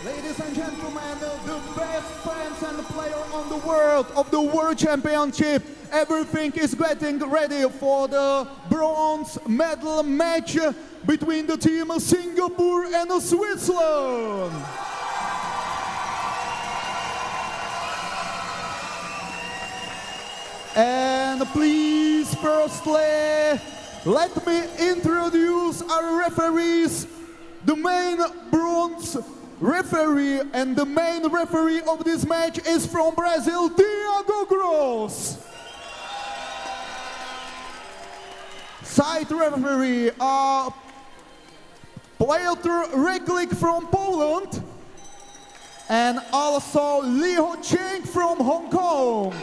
Ladies and gentlemen, the best fans and player on the world of the World Championship. Everything is getting ready for the bronze medal match between the team of Singapore and Switzerland. And please, firstly, let me introduce our referees. The main bronze referee and the main referee of this match is from Brazil, Thiago Gross. Side referee, Piotr Reklik from Poland, and also Lee Ho Cheng from Hong Kong.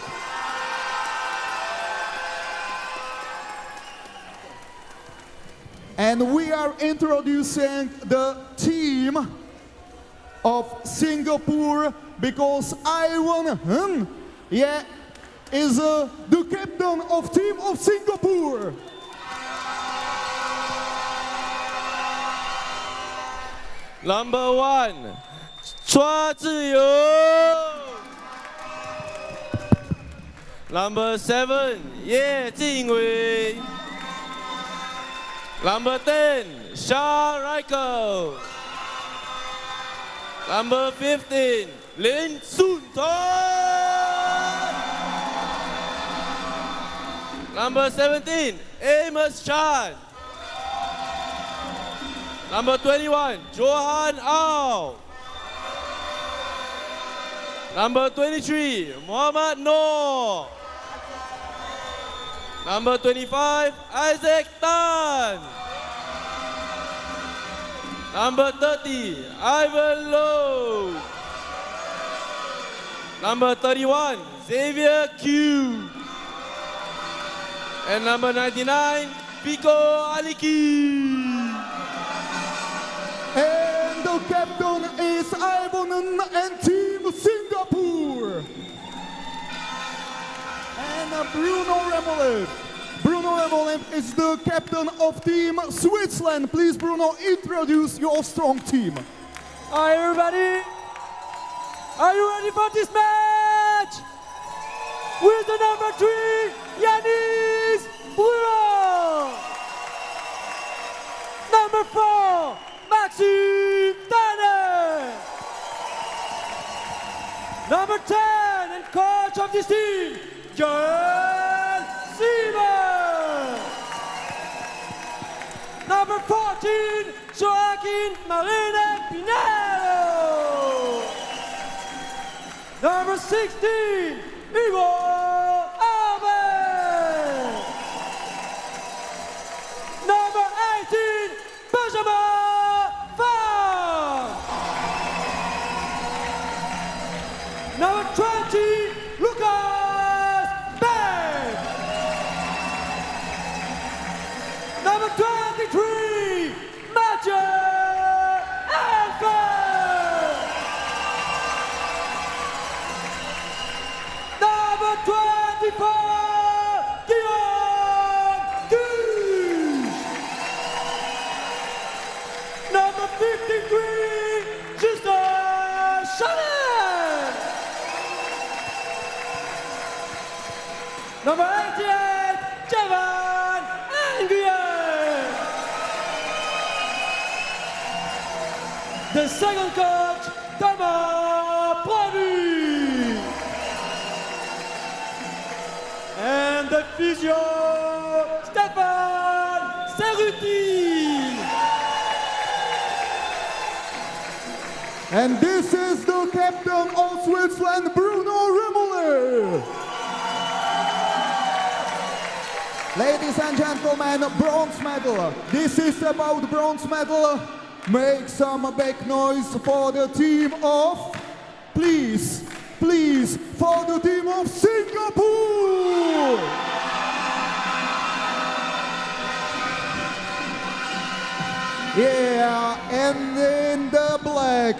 And we are introducing the team of Singapore because Iwan Hun, is the captain of team of Singapore. Number 1, Chua Zhiyu. Number 7, Ye Jingwei. Number 10, Sha Raiko. Number 15, Lin Sun Tong. Number 17, Amos Chan. Number 21, Johan Au. Number 23, Muhammad Noor. Number 25, Isaac Tan. Number 30, Ivan Lowe. Number 31, Xavier Q. And number 99, Pico Aliki. And the captain is Ivonen and Team Singapore. And Bruno Remolev. Bruno Remolev is the captain of Team Switzerland. Please, Bruno, introduce your strong team. Hi, everybody. Are you ready for this match? With the number 3, Yanis Bruno. Number 4, Maxime Tanner. Number 10 and coach of this team, John Sieber. Number 14, Joaquin Marina Pinero. Number 16, Igor Alves. Number 18, Benjamin Farr. Number 20, Lucas Beck. Number 23, Mathieu Alphen. Number 24, Guillaume Duche. Number 53, Justin Chalet. Number 88, Javan Nguyen. The second coach, Thomas Pradu. And the physio, Stéphane Cerruti. And this is the captain of Switzerland, Bruno Remolev. Ladies and gentlemen, bronze medal. This is about bronze medal. Make some big noise for the team of, please, for the team of Singapore. Yeah, and in the black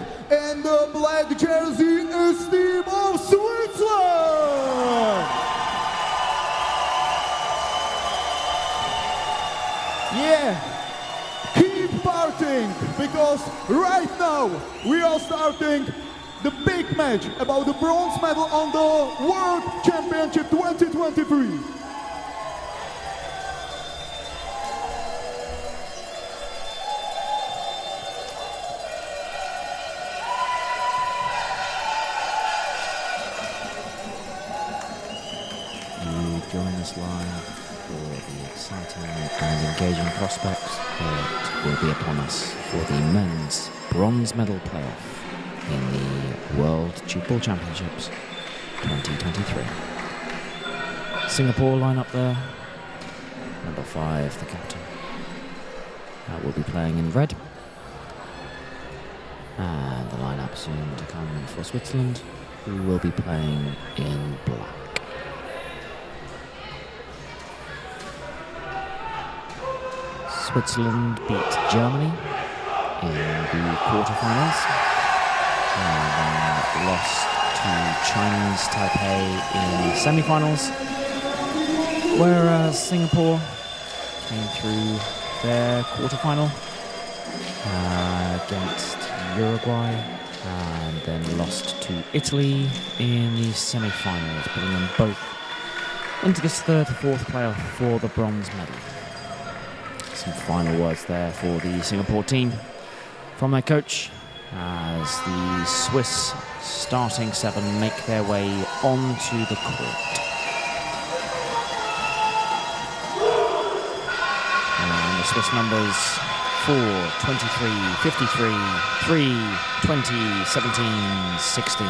jersey is team of Switzerland. Yeah, keep partying. think, because right now we are starting the big match about the bronze medal on the World Championship 2023. Join us live for the exciting and engaging prospects that will be upon us for the men's bronze medal playoff in the World Tchoukball Championships 2023. Singapore line up there. Number 5, the captain. Will be playing in red. And the lineup soon to come for Switzerland, who will be playing in black. Switzerland beat Germany in the quarterfinals and then lost to Chinese Taipei in the semifinals, whereas Singapore came through their quarterfinal against Uruguay and then lost to Italy in the semifinals, putting them both into this third or fourth playoff for the bronze medal. Some final words there for the Singapore team from their coach as the Swiss starting 7 make their way onto the court. And the Swiss numbers 4, 23, 53, 3, 20, 17, 16.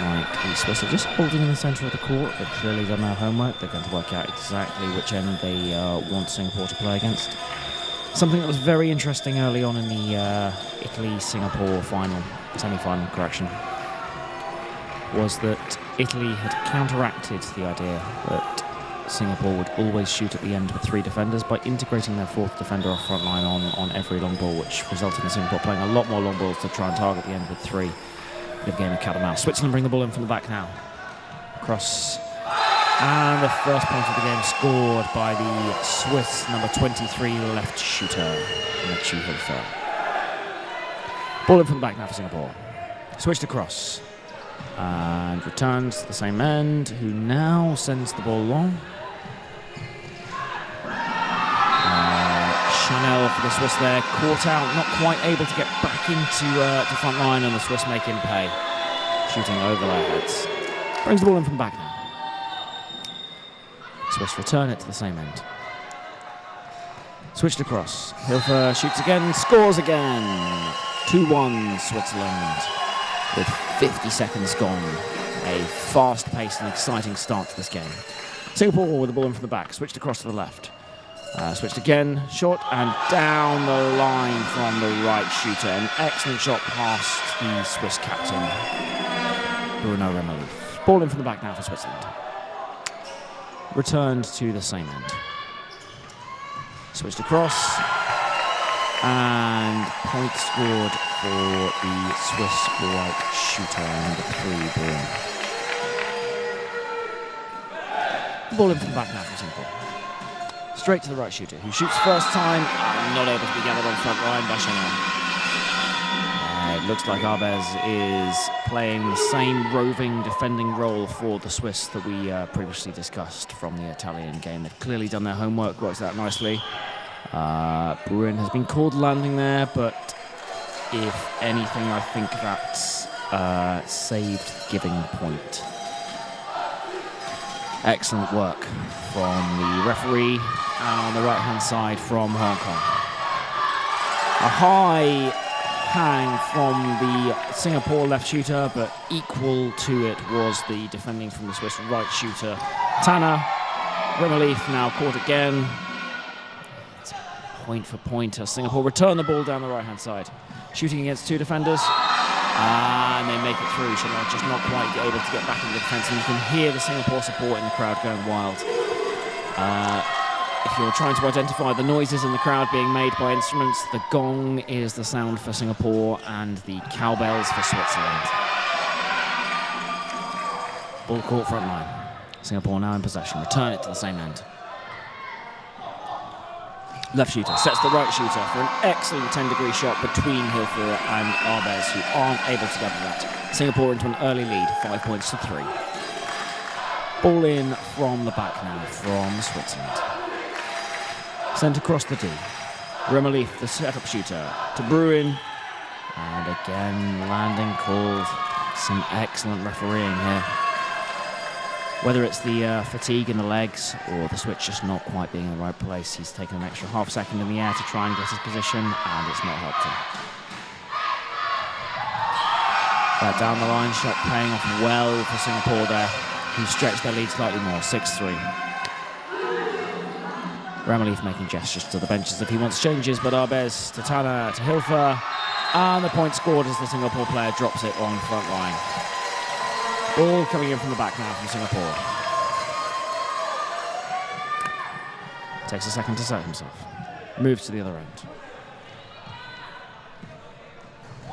Like the Swiss are just holding in the centre of the court. They've clearly done their homework. They're going to work out exactly which end they want Singapore to play against. Something that was very interesting early on in the Italy-Singapore semi-final, was that Italy had counteracted the idea that Singapore would always shoot at the end with 3 defenders by integrating their 4th defender off front line on every long ball, which resulted in Singapore playing a lot more long balls to try and target the end with 3. Good game of cat and mouse. Switzerland bring the ball in from the back now. Cross. And the first point of the game scored by the Swiss number 23 left shooter, Tchouk. Ball in from the back now for Singapore. Switched across. And returns to the same end, who now sends the ball long. Chanel for the Swiss there, caught out, not quite able to get back into the front line, and the Swiss make him pay. Shooting over their heads. Brings the ball in from back now. Swiss return it to the same end. Switched across. Hilfer shoots again, scores again. 2-1 Switzerland with 50 seconds gone. A fast-paced and exciting start to this game. Singapore with the ball in from the back, switched across to the left. Switched again, short and down the line from the right shooter. An excellent shot past the Swiss captain, rimini. Ball in from the back now for Switzerland. Returned to the same end. Switched across. And point scored for the Swiss right shooter, number 3, Bruin. Ball in from the back now for Singapore. Straight to the right shooter, who shoots first time and not able to be gathered on front line by Chanel. It looks like Arbez is playing the same roving defending role for the Swiss that we previously discussed from the Italian game. They've clearly done their homework, works out nicely. Bruin has been called landing there, but if anything, I think that's saved giving point. Excellent work from the referee on the right-hand side from Hong Kong. A high hang from the Singapore left shooter, but equal to it was the defending from the Swiss right shooter, Tanner. Rimini now caught again. It's point for point as Singapore return the ball down the right-hand side. Shooting against 2 defenders. And they make it through. Chanel just not quite able to get back into the defence, and you can hear the Singapore support in the crowd going wild. If you're trying to identify the noises in the crowd being made by instruments, the gong is the sound for Singapore and the cowbells for Switzerland. Ball court front line. Singapore now in possession. Return it to the same end. Left shooter sets the right shooter for an excellent 10-degree shot between Hilfer and Arbez, who aren't able to gather that. Singapore into an early lead, 5 points to 3. Ball in from the back now from Switzerland. Sent across the D. Remelief, the setup shooter, to Bruin. And again, landing called. Some excellent refereeing here. Whether it's the fatigue in the legs or the switch just not quite being in the right place, he's taken an extra half second in the air to try and get his position, and it's not helped him. That down the line shot paying off well for Singapore there, who stretched their lead slightly more, 6-3. Remelief making gestures to the benches if he wants changes, but Arbez to Tanner to Hilfer, and the point scored as the Singapore player drops it on front line. Ball coming in from the back now from Singapore. Takes a second to set himself. Moves to the other end.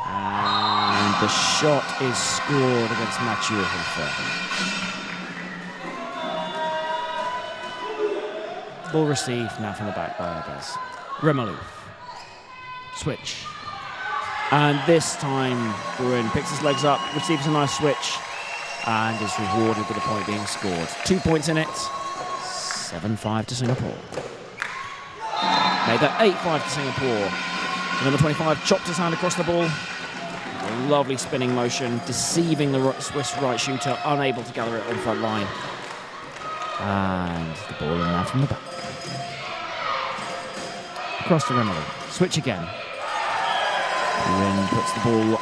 And the shot is scored against Mathieu Hilfer. Ball received now from the back by Arbez. Remelief. Switch. And this time, Bruin picks his legs up, receives a nice switch, and is rewarded with a point being scored. 2 points in it, 7-5 to Singapore. Made that 8-5 to Singapore. Number 25 chopped his hand across the ball. A lovely spinning motion, deceiving the Swiss right shooter, unable to gather it on front line. And the ball in now from the back. Across to Rimini. Switch again. Win puts the ball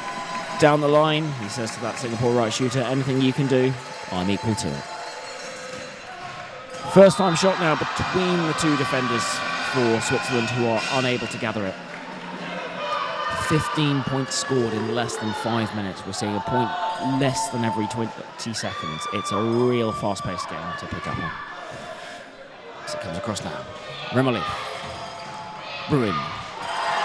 down the line. He says to that Singapore right shooter, anything you can do, I'm equal to it. First time shot now between the two defenders for Switzerland, who are unable to gather it. 15 points scored in less than 5 minutes. We're seeing a point less than every 20 seconds. It's a real fast-paced game to pick up on. As it comes across now. Remelief. Bruin.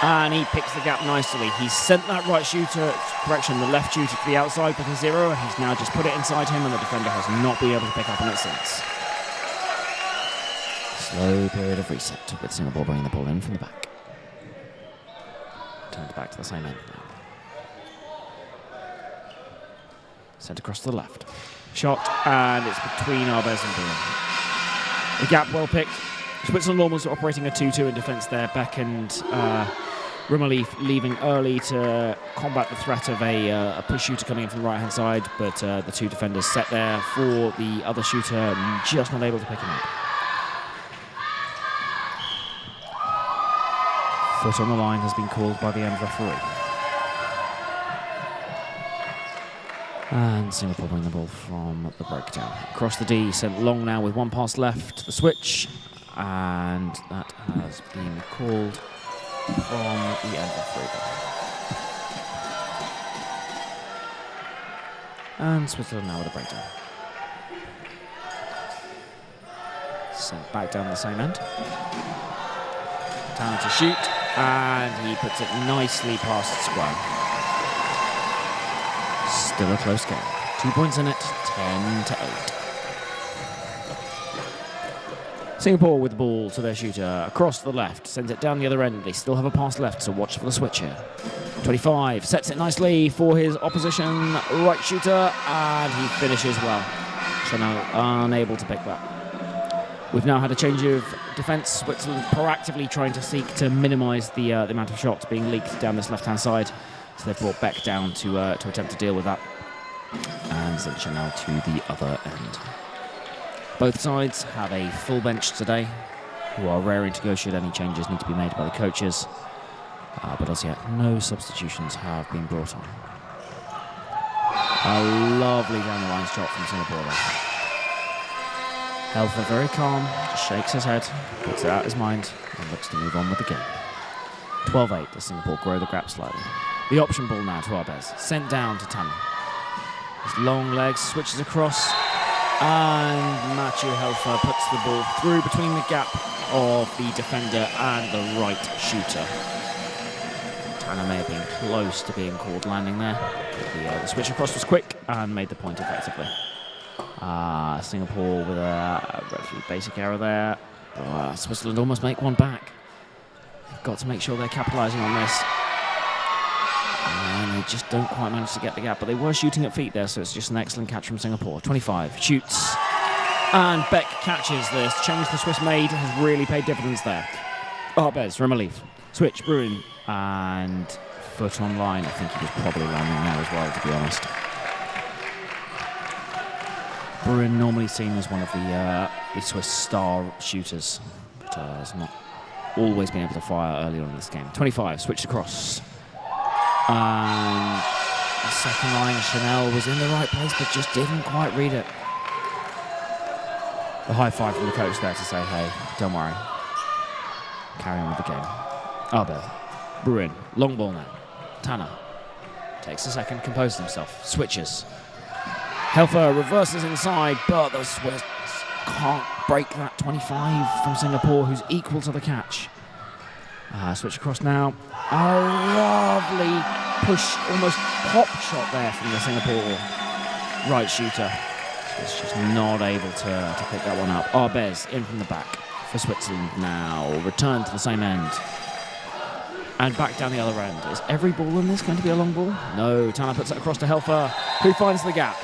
And he picks the gap nicely. He's sent that right shooter, correction, the left shooter to the outside with a 0, and he's now just put it inside him, and the defender has not been able to pick up on it since. Slow period of reset with Singapore bringing the ball in from the back. Turned back to the same end now. Sent across to the left. Shot, and it's between Arbez and Bruin. The gap well picked. Switzerland almost operating a 2-2 in defence there. Beck and Remelief leaving early to combat the threat of a push shooter coming in from the right-hand side, but the two defenders set there for the other shooter, just not able to pick him up. Foot on the line has been called by the end referee. And Singapore bring the ball from the breakdown. Across the D, sent long now with one pass left. The switch, and that has been called from the end referee. And Switzerland now with a breakdown. Sent back down the same end. Down to shoot, and he puts it nicely past square. Still a close game. 2 points in it, 10-8. Singapore with the ball to their shooter, across to the left, sends it down the other end. They still have a pass left, so watch for the switch here. 25 sets it nicely for his opposition right shooter, and he finishes well. Chanel unable to pick that. We've now had a change of defence. Switzerland proactively trying to seek to minimise the amount of shots being leaked down this left-hand side. So they've brought Beck down to attempt to deal with that, and sent Chanel to the other end. Both sides have a full bench today, who are raring to go should any changes need to be made by the coaches. But as yet, no substitutions have been brought on. A lovely down-the-line shot from Singapore there. Helfer very calm, just shakes his head, puts it out of his mind, and looks to move on with the game. 12-8 as Singapore grow the gap slightly. The option ball now to Arbez, sent down to Tanner. His long legs switches across, and Mathieu Helfer puts the ball through between the gap of the defender and the right shooter. Tanner may have been close to being called landing there, but the switch across was quick and made the point effectively. Singapore with a relatively basic error there. Switzerland almost make one back. got to make sure they're capitalising on this. And they just don't quite manage to get the gap, but they were shooting at feet there, so it's just an excellent catch from Singapore. 25, shoots, and Beck catches this. Change the Swiss made has really paid dividends there. Arbez, Remelief, switch, Bruin, and foot on line. I think he was probably landing there as well, to be honest. Bruin normally seen as one of the Swiss star shooters, but has not always been able to fire earlier on in this game. 25, switched across. And the second line, Chanel, was in the right place, but just didn't quite read it. The high five from the coach there to say, hey, don't worry. Carry on with the game. Arbel, Bruin, long ball now. Tanner takes a second, composes himself, switches. Helfer reverses inside, but the Swiss can't break that 25 from Singapore, who's equal to the catch. Switch across now. A lovely push, almost pop shot there from the Singapore right shooter. Swiss just not able to pick that one up. Arbez in from the back for Switzerland now. Return to the same end. And back down the other end. Is every ball in this going to be a long ball? No, Tanner puts it across to Helfer, who finds the gap.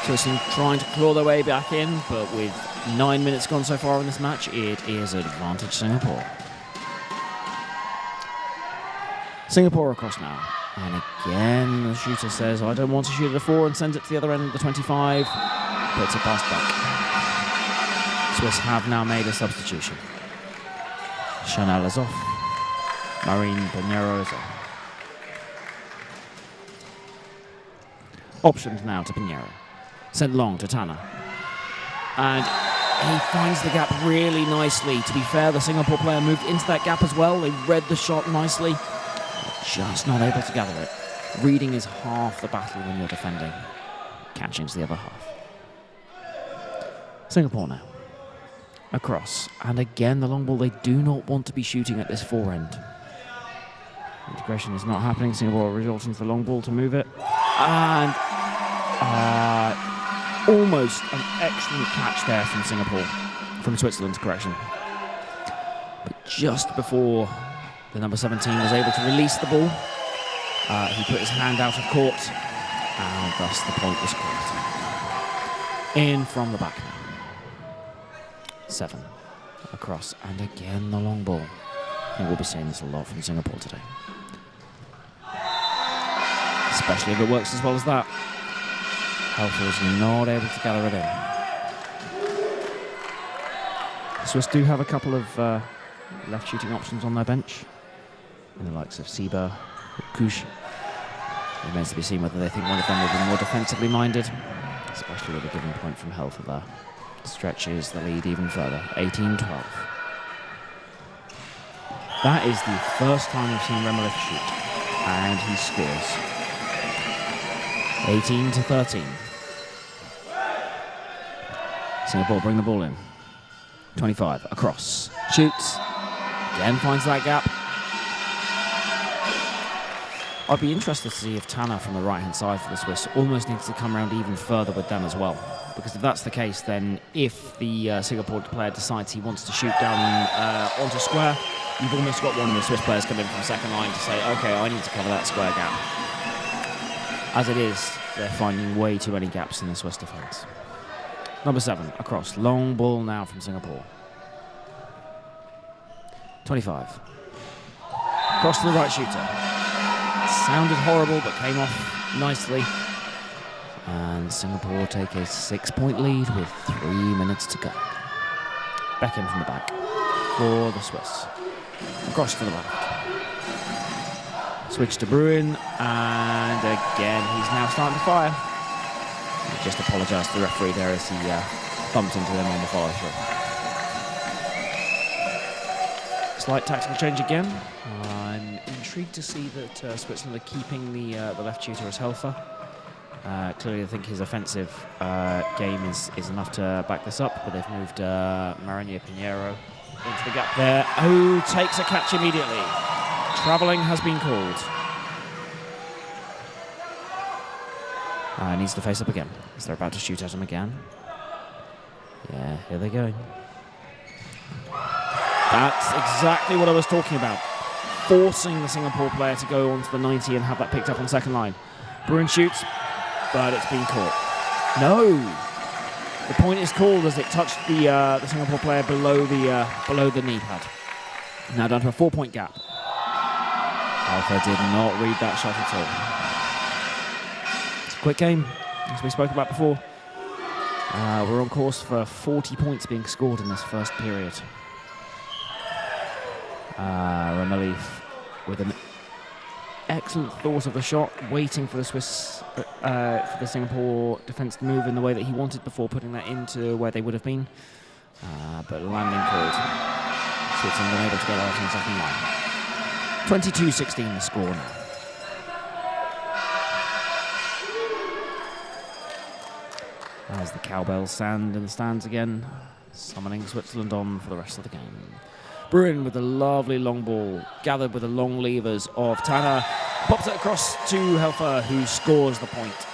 Switzerland trying to claw their way back in, but with 9 minutes gone so far in this match, it is advantage Singapore. Singapore across now. And again, the shooter says, I don't want to shoot at a 4, and sends it to the other end of the 25. Puts it past back. Swiss have now made a substitution. Chanel is off. Marine Pinheiro is off. Options now to Pinheiro. Sent long to Tanner. And he finds the gap really nicely. To be fair, the Singapore player moved into that gap as well. They read the shot nicely. Just not able to gather it. Reading is half the battle when you're defending. Catching's the other half. Singapore now. Across. And again, the long ball, they do not want to be shooting at this forehand. Integration is not happening. Singapore resorting to the long ball to move it. And almost an excellent catch there from Singapore. From Switzerland's correction. But just before the number 17 was able to release the ball, he put his hand out of court, and thus the point was called. In from the back now. 7 across, and again the long ball. I think we'll be seeing this a lot from Singapore today. Especially if it works as well as that. Helfer is not able to gather it in. The Swiss do have a couple of left shooting options on their bench, in the likes of Sieber, Kusch. It remains to be seen whether they think one of them will be more defensively minded, especially with a given point from Helfer there. Stretches the lead even further, 18-12. That is the first time we've seen Remelief shoot, and he scores. 18-13. Singapore bring the ball in. 25, across, shoots, again finds that gap. I'd be interested to see if Tanner from the right-hand side for the Swiss almost needs to come around even further with them as well. Because if that's the case, then if the Singapore player decides he wants to shoot down onto square, you've almost got one of the Swiss players come in from second line to say, okay, I need to cover that square gap. As it is, they're finding way too many gaps in the Swiss defence. Number 7, across. Long ball now from Singapore. 25. Cross to the right shooter. Sounded horrible, but came off nicely. And Singapore take a 6-point lead with 3 minutes to go. Back in from the back for the Swiss. Across to the left. Switch to Bruin, and again he's now starting to fire. He just apologised to the referee there as he bumped into him on the follow-through. Slight tactical change again. I'm intrigued to see that Switzerland are keeping the left shooter as Helfer. Clearly, I think his offensive game is enough to back this up, but they've moved Marinier Pinheiro into the gap there, who takes a catch immediately. Travelling has been called. Needs to face up again, as they're about to shoot at him again. Yeah, here they go. That's exactly what I was talking about. Forcing the Singapore player to go onto the 90 and have that picked up on second line. Bruin shoots, but it's been caught. No! The point is called as it touched the Singapore player below the knee pad. Now down to a 4-point gap. Alpha did not read that shot at all. It's a quick game, as we spoke about before. We're on course for 40 points being scored in this first period. Rimini with an excellent thought of the shot, waiting for the Swiss, for the Singapore defence to move in the way that he wanted before putting that into where they would have been. But landing called. Switzerland unable to get out on the second line. 22-16 the score now. As the cowbells sound in the stands again, summoning Switzerland on for the rest of the game. Bruin with a lovely long ball, gathered with the long levers of Tanner, pops it across to Helfer, who scores the point.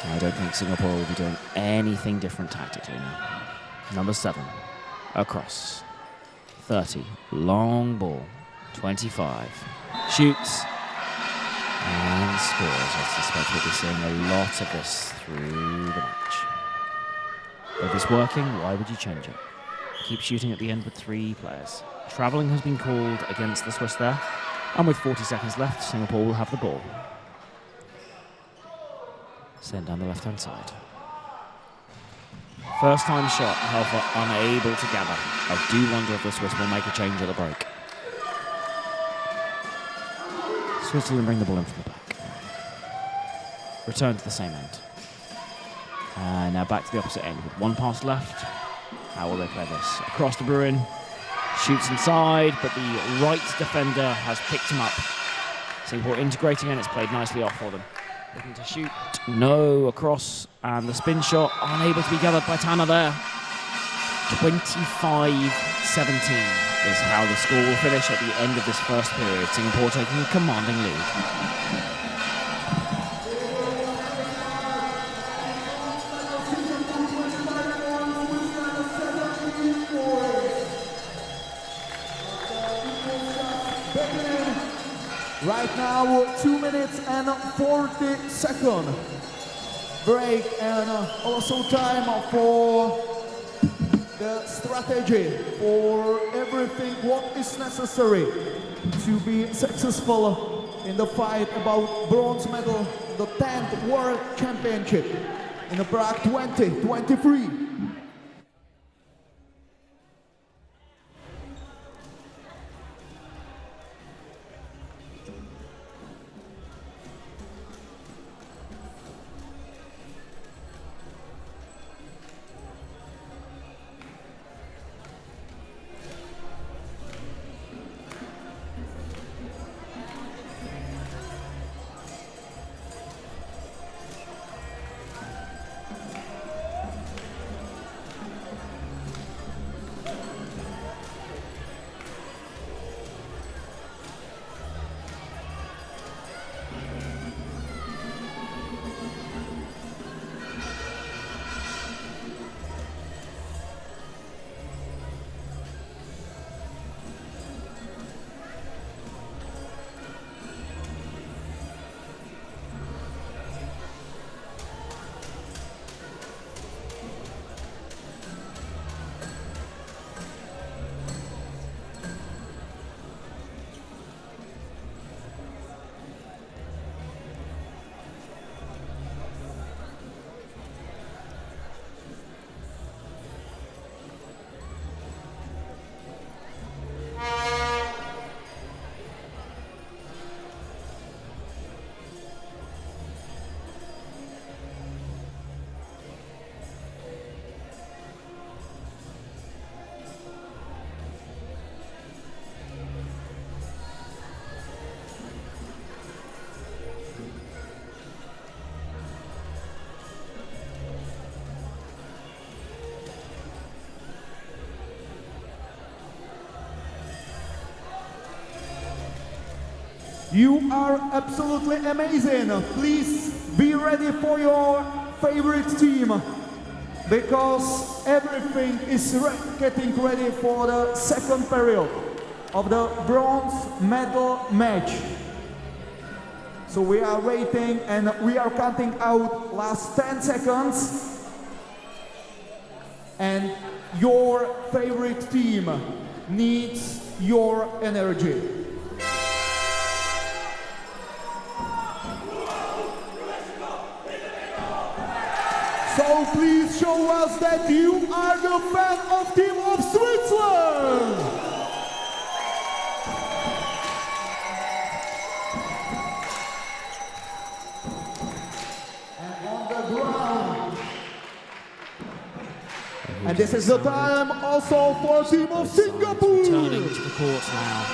I don't think Singapore will be doing anything different tactically now. Number 7, across, 30, long ball, 25, shoots, and scores. I suspect we'll be seeing a lot of this through the match. If it's working, why would you change it? Keep shooting at the end with 3 players. Travelling has been called against the Swiss there, and with 40 seconds left, Singapore will have the ball. Sent down the left-hand side. First time shot, Helfer unable to gather. I do wonder if the Swiss will make a change at the break. Switzerland bring the ball in from the back. Return to the same end. Now back to the opposite end with 1 pass left. How will they play this? Across to Bruin. Shoots inside, but the right defender has picked him up. Singapore integrating, and it's played nicely off for them. Looking to shoot. No, across. And the spin shot, unable to be gathered by Tanner there. 25-17 is how the score will finish at the end of this first period. Singapore taking a commanding lead. Right now, 2 minutes and 40 seconds. Break and also time for the strategy for everything what is necessary to be successful in the fight about bronze medal, the 10th World Championship in the Prague 2023. You are absolutely amazing. Please be ready for your favorite team. because everything is getting ready for the second period of the bronze medal match. So we are waiting and we are counting out last 10 seconds. And your favorite team needs your energy. So please show us that you are the fan of team of Switzerland. And on the ground. And this is the time also for team of Singapore. Returning to the court now.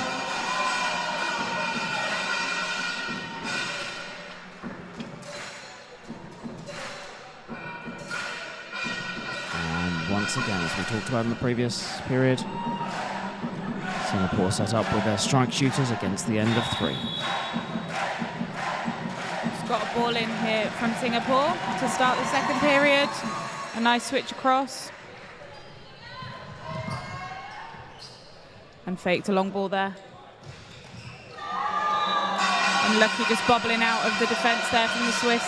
And once again, as we talked about in the previous period, Singapore set up with their strike shooters against the end of 3. Just got a ball in here from Singapore to start the second period. A nice switch across. And faked a long ball there. And Lucky just bobbling out of the defence there from the Swiss.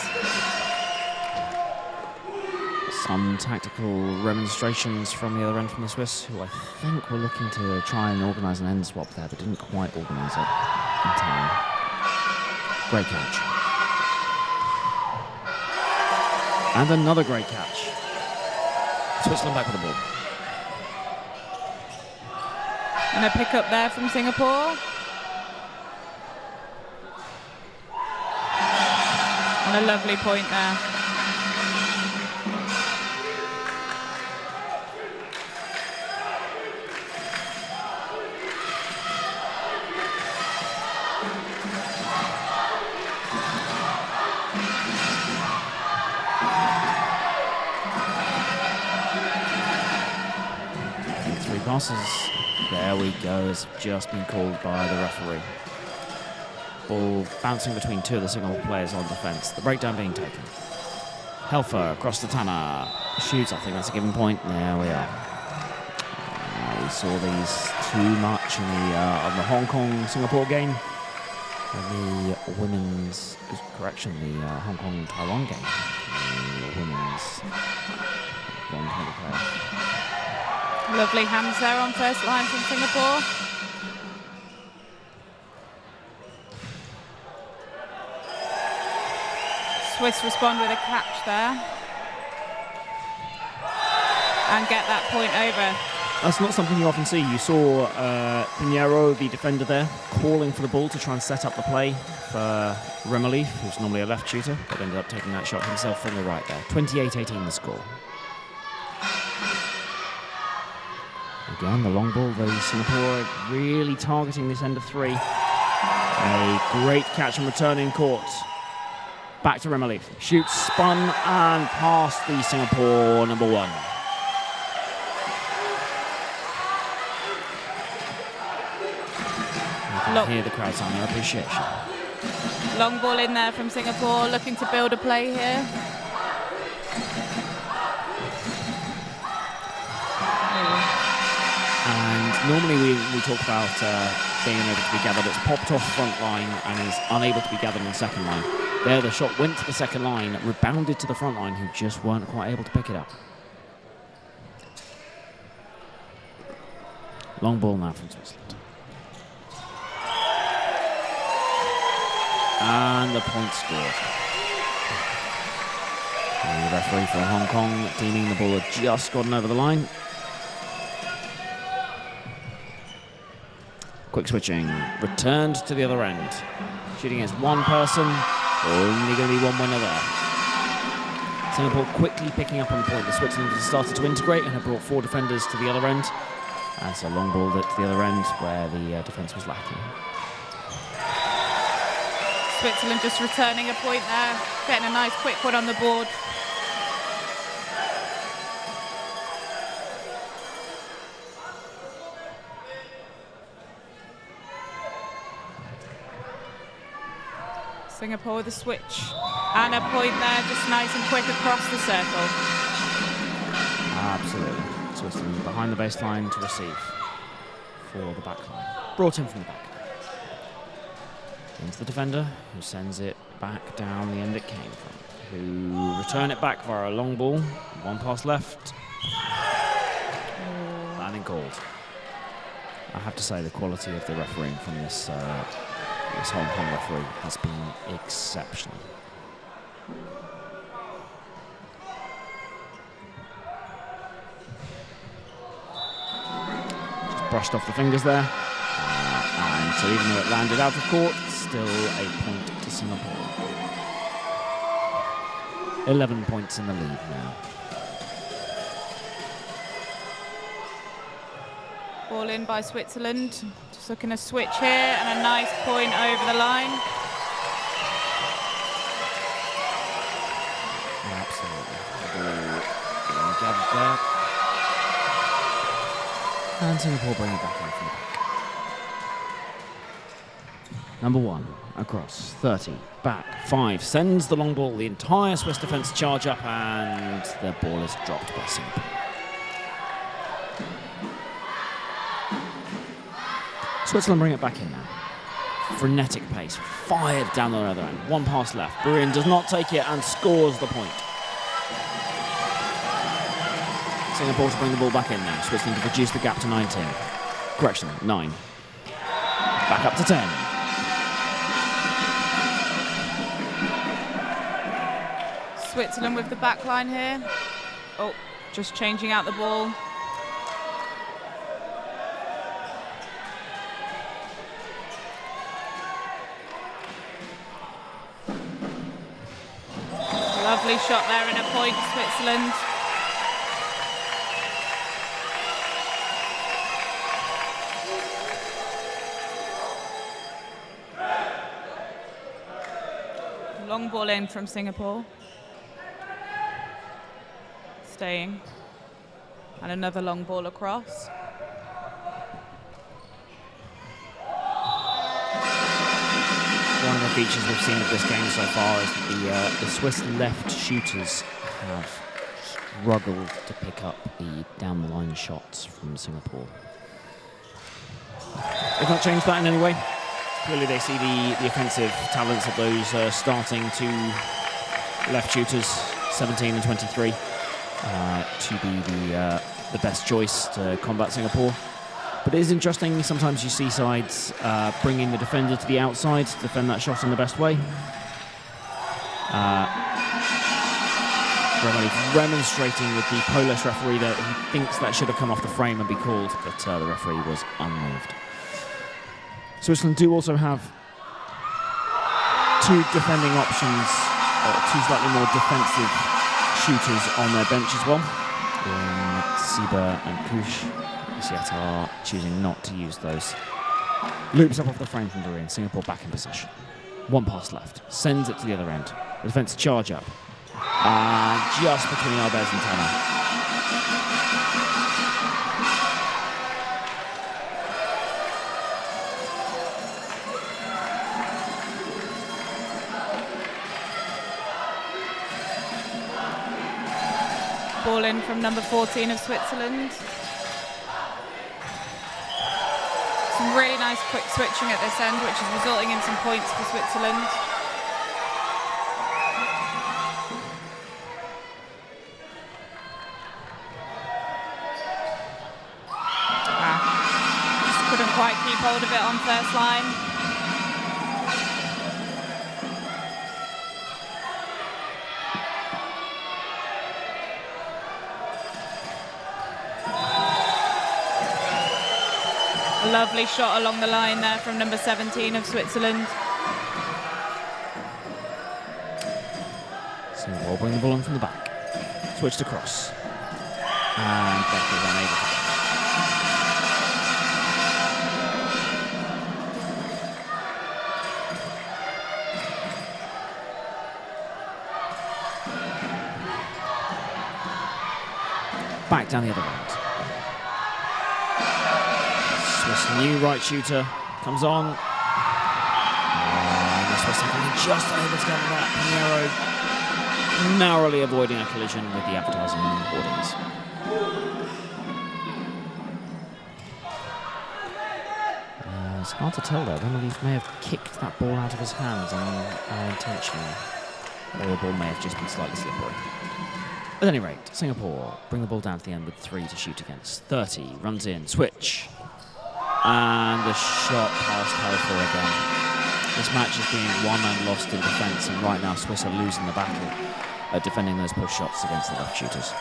Some tactical remonstrations from the other end from the Swiss, who I think were looking to try and organise an end swap there, but didn't quite organise it in time. Great catch. And another great catch. Switzerland back with the ball. And a pick up there from Singapore. And a lovely point there. Three passes. There we go, it's just been called by the referee. Ball bouncing between 2 of the Singapore players on defence. The breakdown being taken. Helfer across the Tanner. Shoots, I think that's a given point. There we are. We saw these too much in on the Hong Kong-Singapore game. And the women's, correction, the Hong Kong-Taiwan game. The women's blonde-headed player. Lovely hands there on first line from Singapore. Swiss respond with a catch there. And get that point over. That's not something you often see. You saw Pinheiro, the defender there, calling for the ball to try and set up the play for Rimini, who's normally a left shooter, but ended up taking that shot himself from the right there. 28-18 the score. Again, the long ball, the Singapore really targeting this end of 3. A great catch and return in court. Back to Rimini. Shoots, spun, and past the Singapore number 1. You can hear the crowd sign their appreciation. Long ball in there from Singapore, looking to build a play here. And normally we talk about being able to be gathered. It's popped off front line and is unable to be gathered on second line. There, the shot went to the second line, rebounded to the front line, who just weren't quite able to pick it up. Long ball now from Switzerland. And the point scored. And the referee for Hong Kong deeming the ball had just gotten over the line. Quick switching, returned to the other end. Shooting against one person, only going to be one winner there. Singapore quickly picking up on the point that Switzerland has started to integrate and have brought 4 defenders to the other end. And so long ball to the other end where the defence was lacking. Switzerland just returning a point there, getting a nice quick one on the board. Singapore with a switch and a point there, just nice and quick across the circle. Absolutely. Switzerland behind the baseline to receive for the back line. Brought in from the back. Into the defender, who sends it back down the end it came from. Who return it back via a long ball. One pass left. Landing called. I have to say the quality of the refereeing from this Hong Kong referee has been exceptional. Just brushed off the fingers there. And so even though it landed out of court, still a point to Singapore. 11 points in the lead now. Ball in by Switzerland. Just looking to switch here and a nice point over the line. Absolutely. Ball gathered there. And Singapore bring it back in from the back. Number 1, across, 30, back, 5, sends the long ball, the entire Swiss defence charge up, and the ball is dropped by Singapore. Switzerland bring it back in now. Frenetic pace, fired down the other end, one pass left. Burin does not take it and scores the point. Singapore to bring the ball back in now. Switzerland to reduce the gap to 19. Correction, 9. Back up to 10. Switzerland with the back line here. Oh, just changing out the ball. Lovely shot there and a point, Switzerland. Long ball in from Singapore. Staying. And another long ball across. One of the features we've seen of this game so far is that the Swiss left shooters have struggled to pick up the down-the-line shots from Singapore. They've not changed that in any way. Clearly they see the offensive talents of those starting two left shooters, 17 and 23, to be the best choice to combat Singapore. But it is interesting, sometimes you see sides bringing the defender to the outside to defend that shot in the best way. Remonstrating with the Polish referee that he thinks that should have come off the frame and be called, but the referee was unmoved. Switzerland do also have two defending options, two slightly more defensive shooters on their bench as well. Sieber and Kusch yet are choosing not to use those. Loops up off the frame from Burin. Singapore back in possession. One pass left. Sends it to the other end. The defence charge up. Just between Albez and Tanner. Ball in from number 14 of Switzerland. Some really nice quick switching at this end, which is resulting in some points for Switzerland. Just couldn't quite keep hold of it on first line. A lovely shot along the line there from number 17 of Switzerland. Singapore bring the ball in from the back. Switched across. And Beck is unable to get. Back down the other end. Swiss new right shooter comes on. And the Swiss are just able to get that. Pinheiro narrowly avoiding a collision with the advertising hoardings. It's hard to tell there. Rimini may have kicked that ball out of his hands unintentionally. Or the ball may have just been slightly slippery. At any rate, Singapore bring the ball down to the end with 3 to shoot against. 30, runs in, switch. And the shot past Helfer again. This match is being won and lost in defence, and right now Swiss are losing the battle at defending those push shots against the left shooters.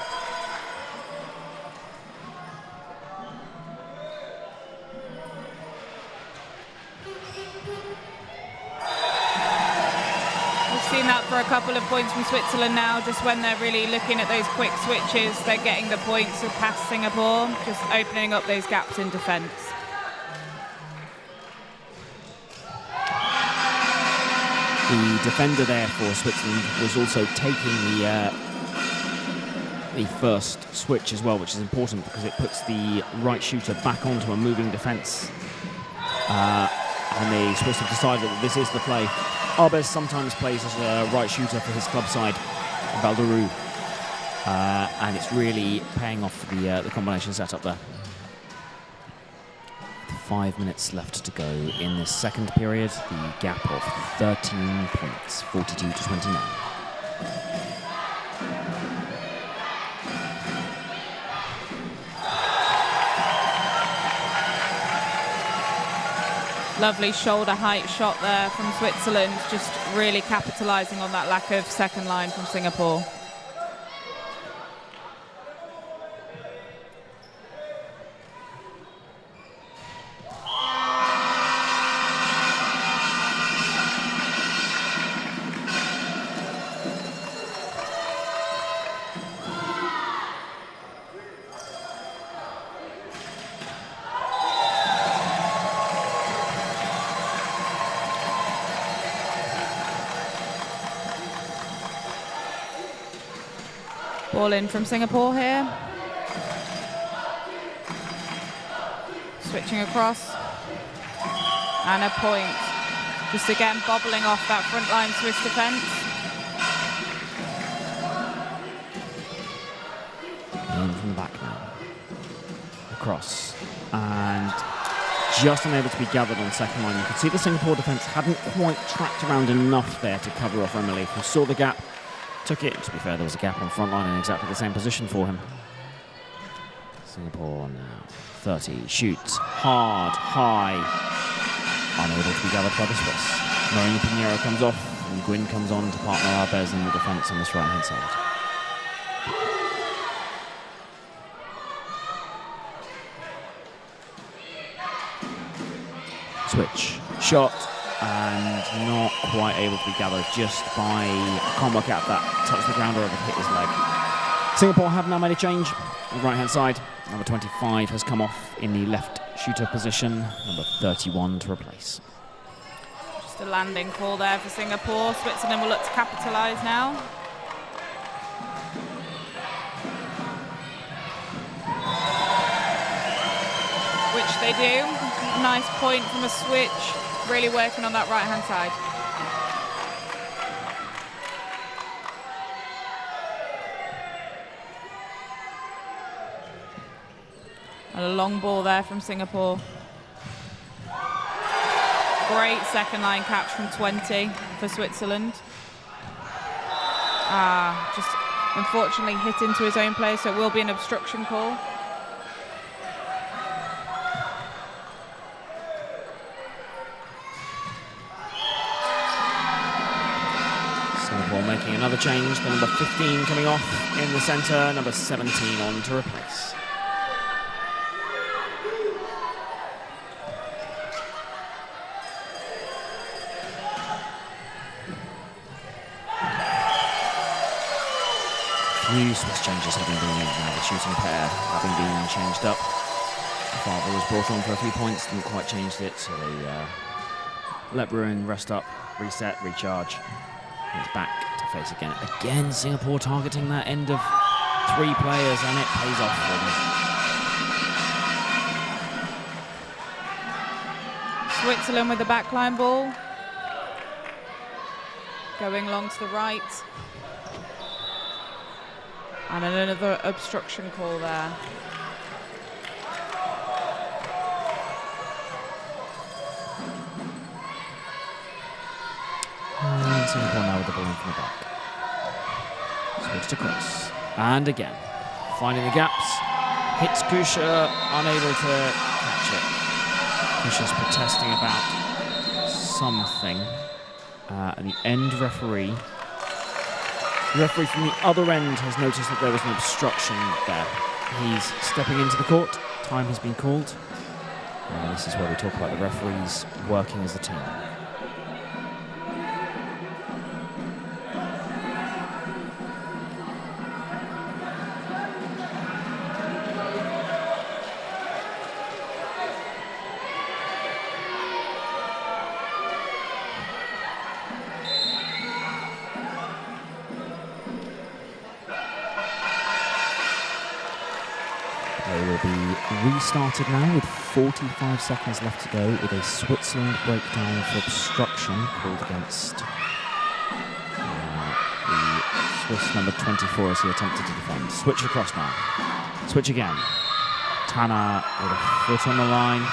Seen that for a couple of points from Switzerland now, just when they're really looking at those quick switches, they're getting the points past Singapore, just opening up those gaps in defence. The defender there for Switzerland was also taking the first switch as well, which is important because it puts the right shooter back onto a moving defence. And the Swiss have decided that this is the play. Arbez sometimes plays as a right shooter for his club side, Valderu, and it's really paying off the combination setup there. 5 minutes left to go in this second period. The gap of 13 points, 42 to 29. Lovely shoulder height shot there from Switzerland, just really capitalising on that lack of second line from Singapore. Ball in from Singapore here. Switching across. And a point. Just again bobbling off that front line Swiss defence. In from the back now. Across. And just unable to be gathered on second line. You could see the Singapore defence hadn't quite tracked around enough there to cover off Rimini, who saw the gap. Took it. To be fair, there was a gap on front line in exactly the same position for him. Singapore now 30, shoots hard, high, unable to be gathered by the Swiss. Marinho Pinheiro comes off, and Gwyn comes on to partner Arbez in the defence on this right-hand side. Switch, shot, and not quite able to be gathered just by, I can't work out if that touched the ground or if it hit his leg. Singapore have now made a change on the right-hand side. Number 25 has come off in the left shooter position. Number 31 to replace. Just a landing call there for Singapore. Switzerland will look to capitalise now. Which they do. Nice point from a switch. Really working on that right-hand side. And a long ball there from Singapore. Great second line catch from 20 for Switzerland. Just unfortunately hit into his own play, so it will be an obstruction call. Making another change, the number 15 coming off in the centre, number 17 on to replace. Few Swiss changes having been made now, the shooting pair having been changed up. Father was brought on for a few points, didn't quite change it, so they let Bruin rest up, reset, recharge. He's back to face again. Again, Singapore targeting that end of 3 players, and it pays off for them. Switzerland with the backline ball. Going long to the right. And another obstruction call there. Singapore now with the ball in from the back. Switched across. And again, finding the gaps. Hits Kusha, unable to catch it. Kusha's protesting about something. And the end referee. The referee from the other end has noticed that there was an obstruction there. He's stepping into the court. Time has been called. This is where we talk about the referees working as a team. They will be restarted now with 45 seconds left to go with a Switzerland breakdown for obstruction called against the Swiss number 24 as he attempted to defend. Switch across now. Switch again. Tana with a foot on the line.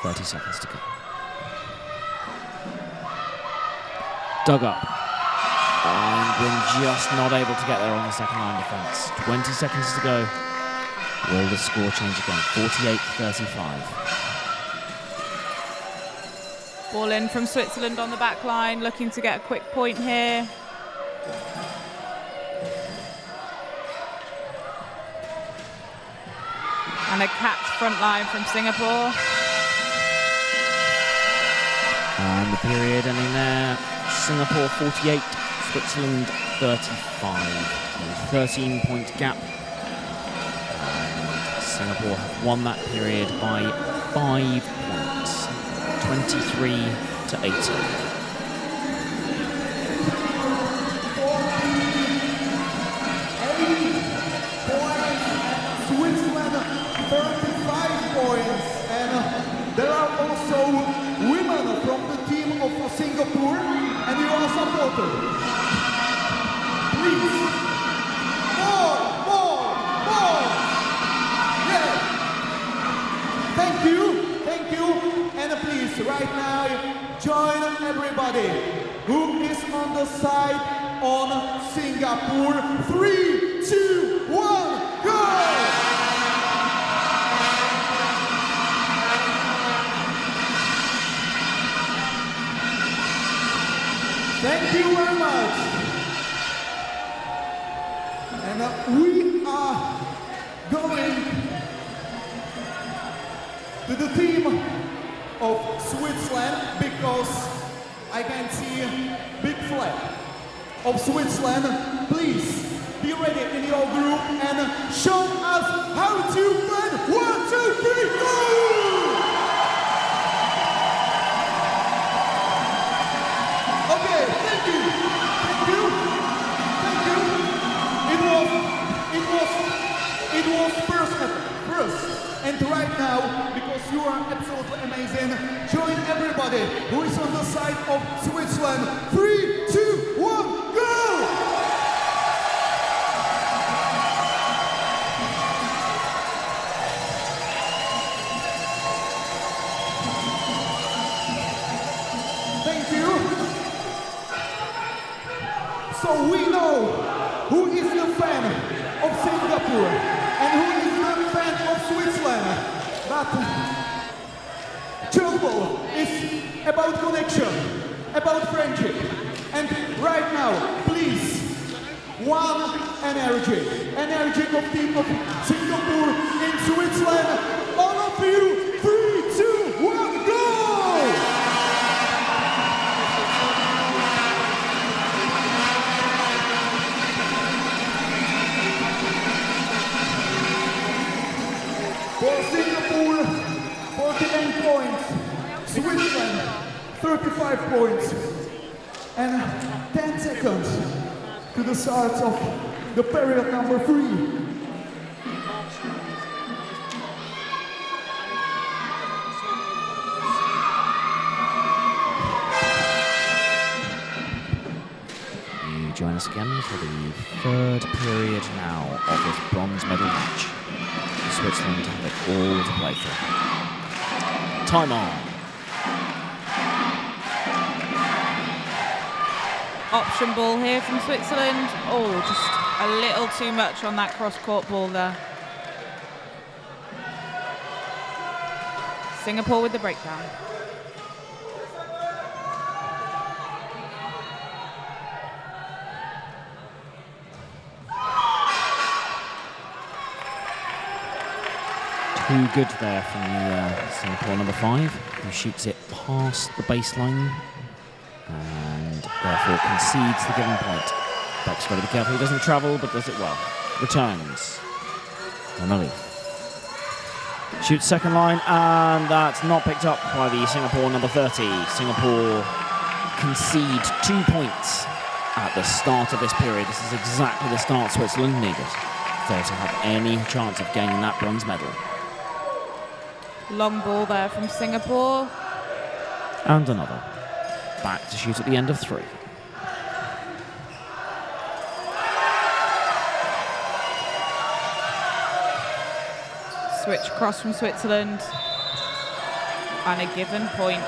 .30 seconds to go. Dug up. And we're just not able to get there on the second line defence. 20 seconds to go. Will the score change again? 48-35. Ball in from Switzerland on the back line, looking to get a quick point here. And a catch front line from Singapore. And the period ending there. Singapore 48. Switzerland 35, a 13-point gap. And Singapore have won that period by 5 points, 23-18. Switzerland 35 points, and there are also women from the team of Singapore, and you are supporters. Please, more! Yeah. Thank you, and please, right now, join everybody who is on the side on Singapore. 3, 2, 1, go! Thank you very much. And we are going to the team of Switzerland because I can see a big flag of Switzerland. Please be ready in your group and show us how to play. 1, 2, 3, go! Okay, thank you. It was first. And right now, because you are absolutely amazing, join everybody who is on the side of Switzerland. 3, 2, 1, go! Thank you. So we know who is the fan of Singapore and who is the fan of Switzerland. But Tchoukball is about connection, about friendship. And right now, please, one energy of team of Singapore in Switzerland. All of you, 3, 2, 1, go! For Singapore, 49 points. Switzerland, 35 points. And 10 seconds to the start of the period number 3. You join us again for the third period now of this bronze medal match. Switzerland have it all to play for. Time on. Option ball here from Switzerland. Oh, just a little too much on that cross-court ball there. Singapore with the breakdown. Too good there from the Singapore number 5, who shoots it past the baseline and therefore concedes the given point. Beck's got to be careful, he doesn't travel, but does it well. Returns. Ronaldo. Shoots second line, and that's not picked up by the Singapore number 30. Singapore concede 2 points at the start of this period. This is exactly the start Switzerland needed if they're to have any chance of gaining that bronze medal. Long ball there from Singapore. And another. Back to shoot at the end of 3. Switch across from Switzerland. And a given point.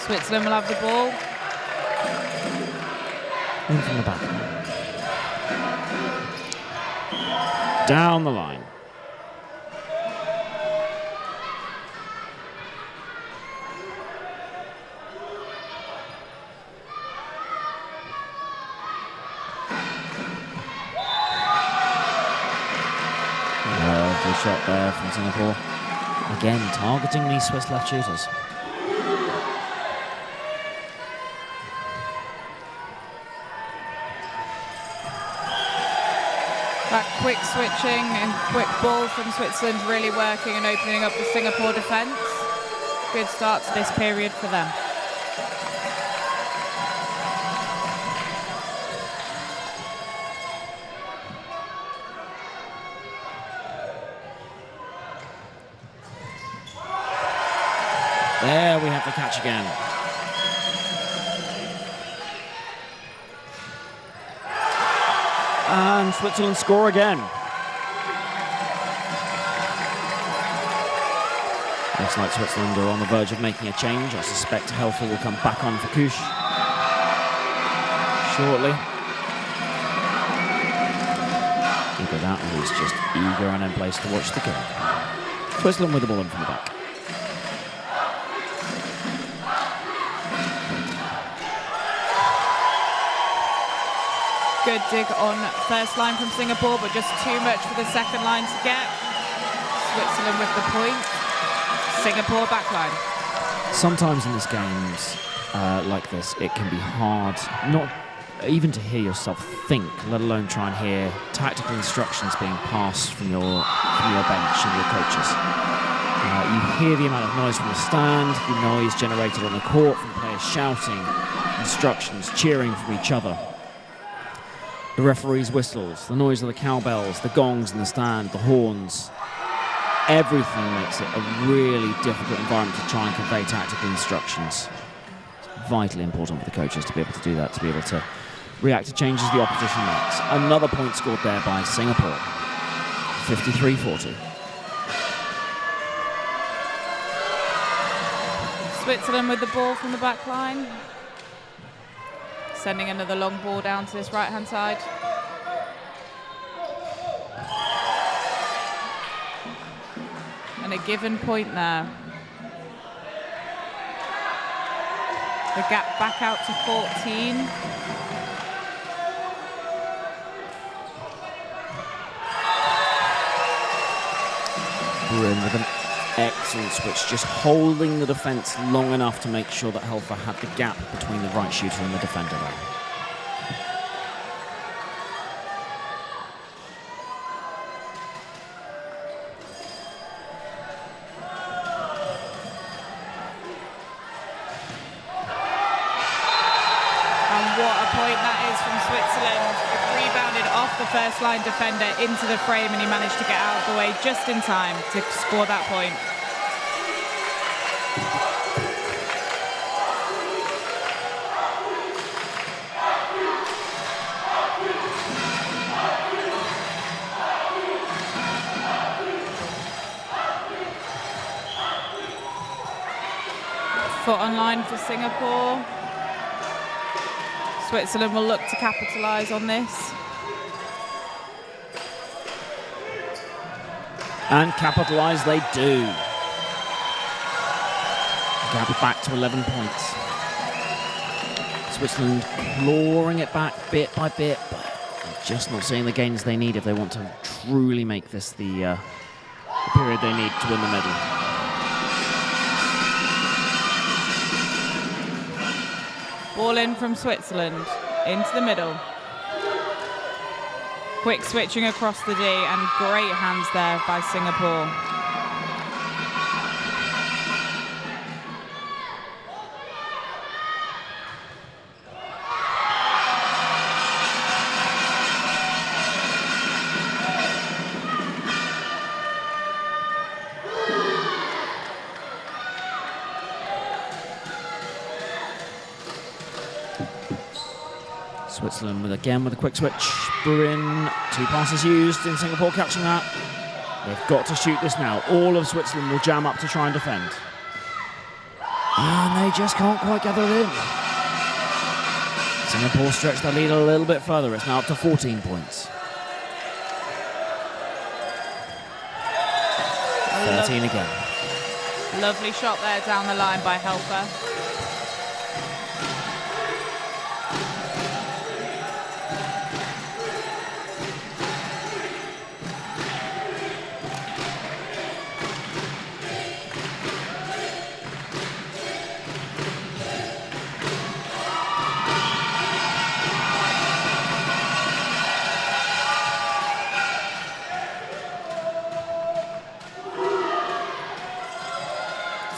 Switzerland will have the ball. In from the back. Down the line. Good shot there from Singapore. Again, targeting these Swiss left shooters. That quick switching and quick ball from Switzerland really working and opening up the Singapore defence. Good start to this period for them. There we have the catch again. And Switzerland score again. Looks like Switzerland are on the verge of making a change. I suspect Helfer will come back on for Kush shortly. Either that or he's just eager and in place to watch the game. Switzerland with the ball in from the back. Good dig on first line from Singapore, but just too much for the second line to get. Switzerland with the point. Singapore backline. Sometimes in these games like this, it can be hard not even to hear yourself think, let alone try and hear tactical instructions being passed from your bench and your coaches. You hear the amount of noise from the stand, the noise generated on the court from players shouting instructions, cheering for each other. The referee's whistles, the noise of the cowbells, the gongs in the stand, the horns. Everything makes it a really difficult environment to try and convey tactical instructions. It's vitally important for the coaches to be able to do that, to be able to react to changes the opposition makes. Another point scored there by Singapore. 53-40. Switzerland with the ball from the back line. Sending another long ball down to this right-hand side. And a given point there. The gap back out to 14. Bryn with an excellent switch, just holding the defence long enough to make sure that Helfer had the gap between the right shooter and the defender there. And what a point that is from Switzerland. It rebounded off the first line defender into the frame, and he managed to get out of the way just in time to score that point. foot online for Singapore. Switzerland will look to capitalise on this. And capitalise they do. Gap back to 11 points. Switzerland clawing it back bit by bit, but just not seeing the gains they need if they want to truly make this the period they need to win the medal. Ball in from Switzerland, into the middle. Quick switching across the D, and great hands there by Singapore. Switzerland with a quick switch. Bruin, 2 passes used in Singapore catching that. They've got to shoot this now. All of Switzerland will jam up to try and defend. And they just can't quite gather it in. Singapore stretch their lead a little bit further. It's now up to 14 points. 13 again. Lovely shot there down the line by Helper.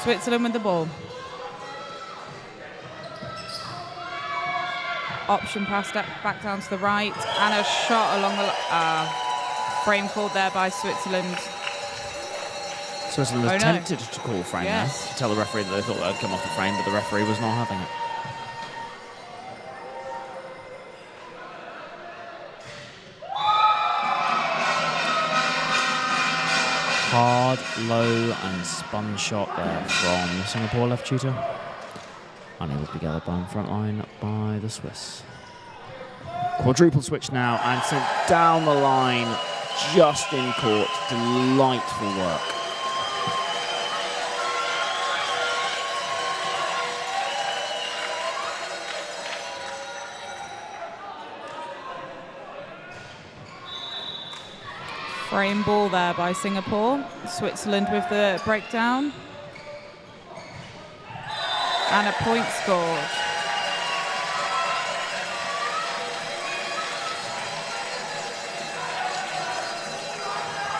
Switzerland with the ball. Option pass back down to the right, and a shot along the frame called there by Switzerland. Switzerland was tempted to call frame there, to tell the referee that they thought that would come off the frame, but the referee was not having it. Hard, low and spun shot there from the Singapore left shooter. Unable to be gathered by the front line by the Swiss. Quadruple switch now and sent down the line just in court. Delightful work. Frame ball there by Singapore. Switzerland with the breakdown. And a point scored.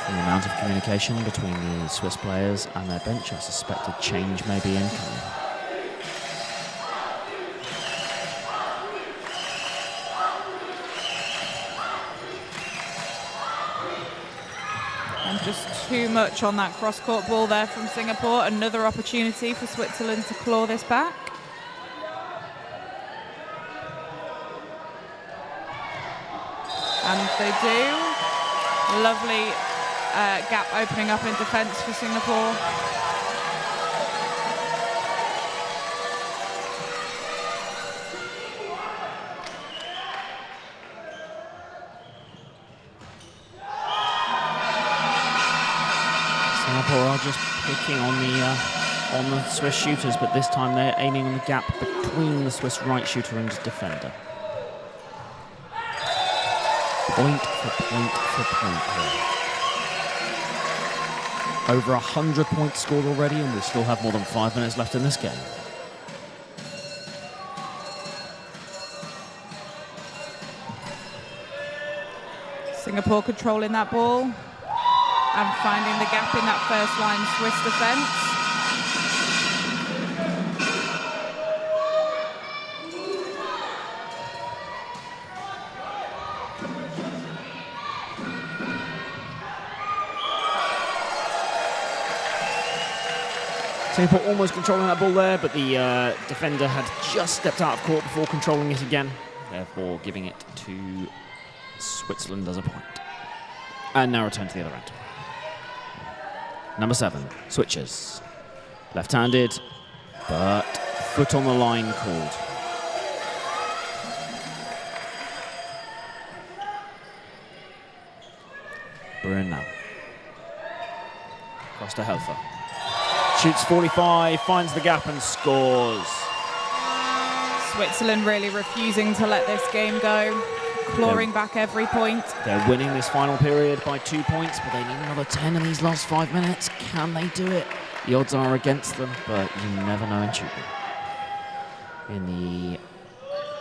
From the amount of communication between the Swiss players and their bench, I suspect a change may be incoming. Just too much on that cross-court ball there from Singapore. Another opportunity for Switzerland to claw this back. And they do. Lovely gap opening up in defence for Singapore. Singapore are just picking on the Swiss shooters, but this time they're aiming on the gap between the Swiss right shooter and defender. Point for point for point here. Over 100 points scored already, and we still have more than 5 minutes left in this game. Singapore controlling that ball and finding the gap in that first line Swiss defence. Singapore almost controlling that ball there, but the defender had just stepped out of court before controlling it again, therefore giving it to Switzerland as a point. And now return to the other end. Number 7, switches. Left-handed, but foot on the line called. Bruno. Across to Helfer. Shoots 45, finds the gap and scores. Switzerland really refusing to let this game go, clawing back every point. They're winning this final period by 2 points, but they need another 10 in these last 5 minutes. Can they do it? The odds are against them, but you never know in Tchouk. In the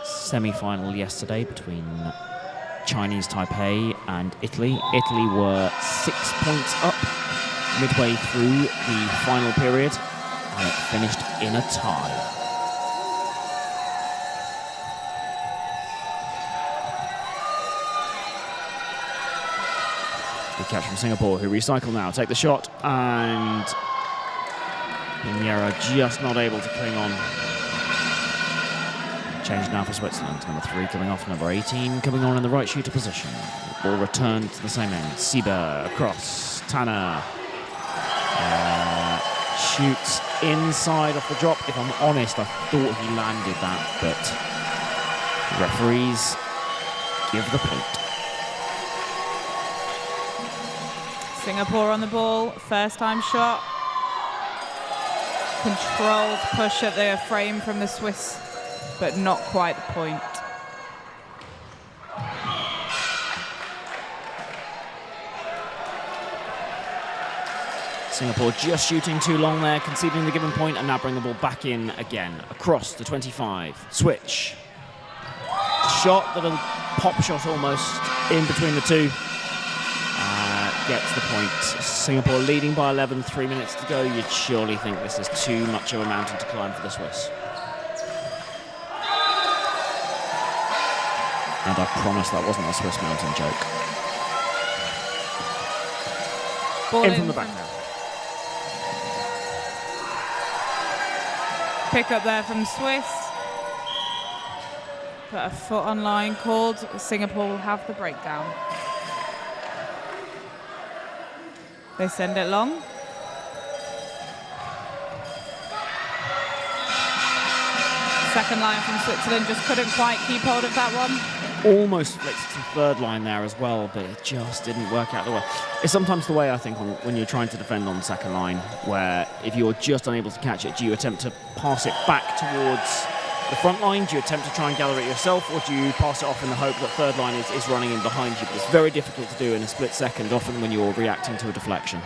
semi-final yesterday between Chinese Taipei and Italy, Italy were 6 points up midway through the final period, and it finished in a tie. Good catch from Singapore, who recycle now, take the shot, and Pinheiro just not able to cling on. Change now for Switzerland. Number 3 coming off, number 18 coming on in the right shooter position. Ball returned to the same end. Sieber across, Tanner shoots inside off the drop. If I'm honest, I thought he landed that, but referees give the point. Singapore on the ball, first time shot. Controlled push at the frame from the Swiss, but not quite the point. Singapore just shooting too long there, conceding the given point, and now bring the ball back in again. Across to 25. Switch. Shot, little pop shot almost in between the two. Gets the point. Singapore leading by 11, 3 minutes to go. You'd surely think this is too much of a mountain to climb for the Swiss. And I promise that wasn't a Swiss mountain joke. Ball in from the back now. Pick up there from Swiss. But a foot on line called. Singapore will have the breakdown. They send it long. Second line from Switzerland just couldn't quite keep hold of that one. Almost flicked to third line there as well, but it just didn't work out the way. It's sometimes the way, I think, when you're trying to defend on second line, where if you're just unable to catch it, do you attempt to pass it back towards the front line? Do you attempt to try and gather it yourself, or do you pass it off in the hope that third line is running in behind you? But it's very difficult to do in a split second, often when you're reacting to a deflection,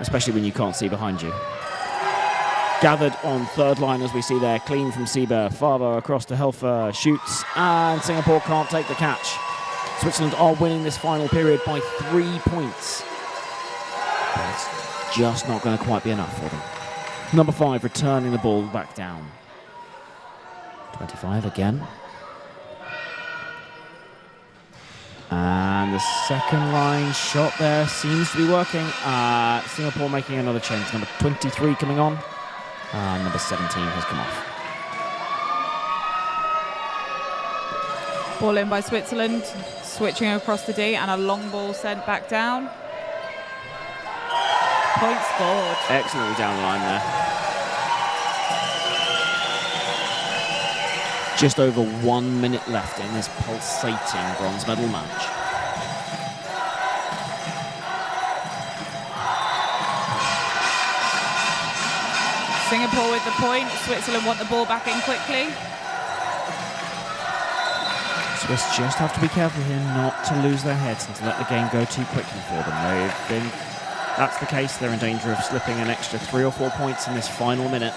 especially when you can't see behind you. Gathered on third line, as we see there, clean from Sieber. Favre across to Helfer, shoots, and Singapore can't take the catch. Switzerland are winning this final period by 3 points. But it's just not going to quite be enough for them. Number 5 returning the ball back down. 25 again. And the second line shot there seems to be working. Singapore making another change. Number 23 coming on. Number 17 has come off. Ball in by Switzerland, switching across the D, and a long ball sent back down. Point scored. Excellently down the line there. Just over 1 minute left in this pulsating bronze medal match. Singapore with the point. Switzerland want the ball back in quickly. Swiss just have to be careful here not to lose their heads and to let the game go too quickly for them. That's the case. They're in danger of slipping an extra 3 or 4 points in this final minute.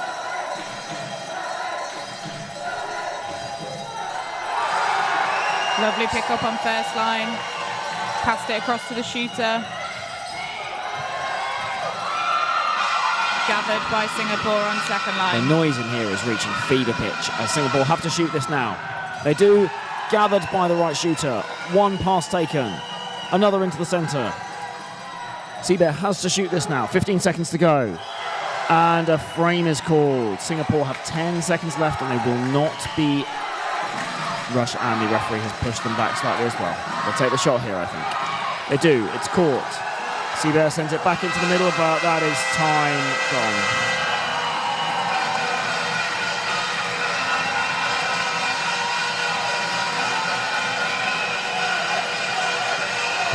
Lovely pick up on first line. Passed it across to the shooter. Gathered by Singapore on second line. The noise in here is reaching fever pitch as Singapore have to shoot this now. They do. Gathered by the right shooter. One pass taken. Another into the centre. Sieber has to shoot this now. 15 seconds to go. And a frame is called. Singapore have 10 seconds left and they will not be rushed, and the referee has pushed them back slightly as well. They'll take the shot here, I think. They do. It's caught. Sieber sends it back into the middle, but that is time gone.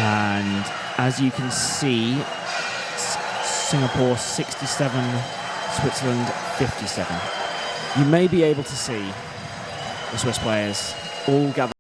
And as you can see, Singapore 67, Switzerland 57. You may be able to see the Swiss players all gather